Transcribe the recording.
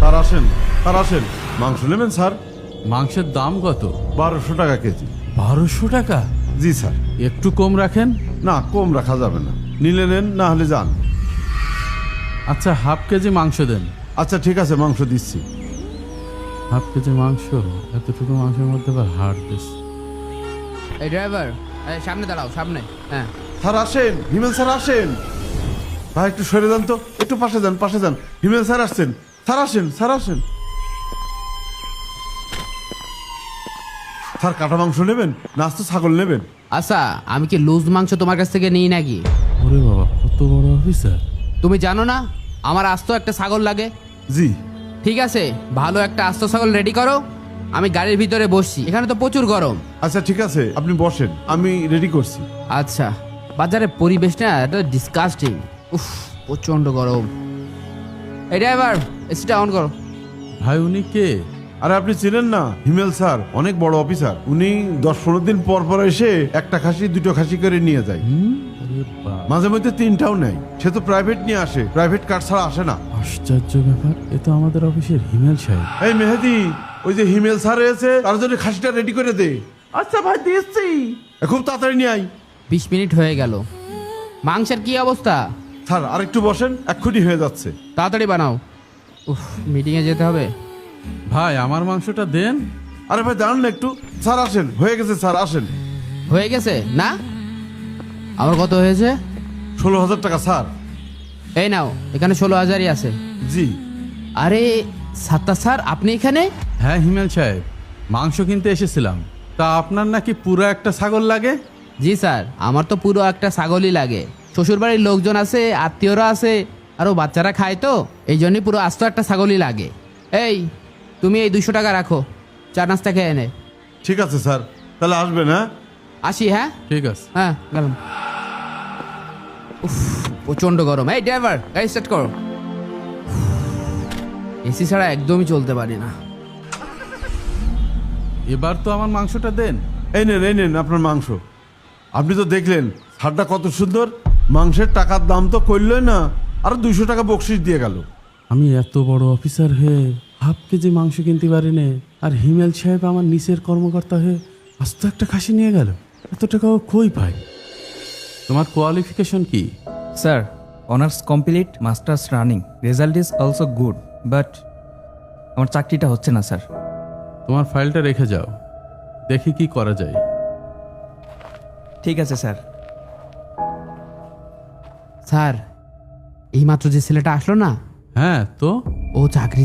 Sir আসেন, মাংস নেবেন স্যার? মাংসের দাম কত? 1200 টাকা কেজি। 1200 টাকা? জি স্যার। একটু কম রাখেন। না, কম রাখা যাবে না, নিলে নেন, না হলে যান। আচ্ছা, হাফ কেজি মাংস দেন। আচ্ছা ঠিক আছে, মাংস দিচ্ছি। হাফ কেজি মাংস? এতটুকু মাংসের মধ্যে আবার হাড় দিস। এই ড্রাইভার, সামনে দাঁড়াও, সামনে। হ্যাঁ, স্যার আসেন, হিমেল স্যার আসেন। ভাই একটু সরে যান তো, একটু পাশে যান, পাশে যান। হিমেল স্যার আসছেন। স্যার আসেন, স্যার আসেন। স্যার কাটা মাংস নেবেন না আস্ত ছাগল নেবেন? আচ্ছা, আমি কি লুজ মাংস তোমার কাছ থেকে নিই নাকি? ওরে বাবা, কত বড় অফিসার! তুমি জানো না আমার আস্ত একটা ছাগল লাগে? জি। ঠিক আছে, ভালো একটা আস্ত ছাগল রেডি করো, আমি গাড়ির ভিতরে বসছি, এখানে তো প্রচুর গরম। আচ্ছা ঠিক আছে, আপনি বসেন, আমি রেডি করছি। আচ্ছা, বাজারের পরিবেশটা এটা ডিসকাস্টিং। উফ, প্রচন্ড গরম। এই ড্রাইভার, এসিটা অন করো। ভাই, উনি কে? আরে আপনি চিনেন না, হিমেল স্যার অনেক বড় অফিসার। উনি 10-15 দিন পর পর এসে একটা খাসি 2টো খাসি করে নিয়ে যায়। আরে বাবা, মাঝে মধ্যে 3টাও নেয়। সে তো প্রাইভেট নিয়ে আসে, প্রাইভেট কার ছাড়া আসে না। আশ্চর্য ব্যাপার! এ তো আমাদের অফিসের হিমেল সাহেব। এই মেহেদি, ওই যে হিমেল স্যার এসে তার জন্য খাসিটা রেডি করে দে। আচ্ছা ভাই, দিচ্ছি। খুব তাড়াতাড়ি নিয়ে আই। 20 মিনিট হয়ে গেল, মাংসের কি অবস্থা? স্যার আরেকটু বসেন, এক্ষুনি হয়ে যাচ্ছে। তাড়াতাড়ি বানাও। উফ, মিটিংয়ে যেতে হবে। ভাই, আমার মাংসটা দেন। আরে ভাই দাঁড়ান না একটু। স্যার আসেন, হয়ে গেছে স্যার, আসেন। হয়ে গেছে না? আমার কত হয়েছে? 16,000 টাকা স্যার। এই নাও, এখানে 16,000ই আছে। জি। আরে সাত্তার স্যার, আপনি এখানে? হ্যাঁ হিমেল সাহেব, মাংস কিনতে এসেছিলাম। তা আপনার নাকি পুরো একটা ছাগল লাগে? জি স্যার, আমার তো পুরো একটা ছাগলই লাগে। শ্বশুরবাড়ির লোকজন আছে, আত্মীয়রা আছে, আরও বাচ্চারা খায়, তো এই জন্যই পুরো আস্ত একটা ছাগলই লাগে। এই, তুমি এই 200 টাকা রাখো, চা নাস্তা খেয়ে এনে। ঠিক আছে স্যার, তাহলে আসবেন। হ্যাঁ আসি। হ্যাঁ ঠিক আছে। হ্যাঁ, গেলাম। উফ, প্রচন্ড গরম। এই ড্রাইভার, গাড়ি স্টার্ট করো। এসি ছাড়া একদমই চলতে পারি না। এবার তো আমার মাংসটা দেন। এই নেন আপনার মাংস। আপনি তো দেখলেন ছাড়টা কত সুন্দর। মাংসের টাকার দাম তো করলই না, আর 200 টাকা বকশিস দিয়ে গেল। আমি এত বড় অফিসার হয়ে হাফ কেজি মাংস কিনতে পারি না, আর হিমেল সাহেব আমার নিচের কর্মকর্তা হয়ে আস্ত একটা খাসি নিয়ে গেল। এত টাকাও কই পাই? তোমার কোয়ালিফিকেশন কি? Sir, honors complete, masters running. Result is also good, but আমার চাকরিটা হচ্ছে না স্যার। তোমার ফাইলটা রেখে যাও, দেখি কি করা যায়। ঠিক আছে স্যার। স্যার, এইমাত্র যে ছেলেটা আসলো না, হ্যাঁ তো ও চাকরি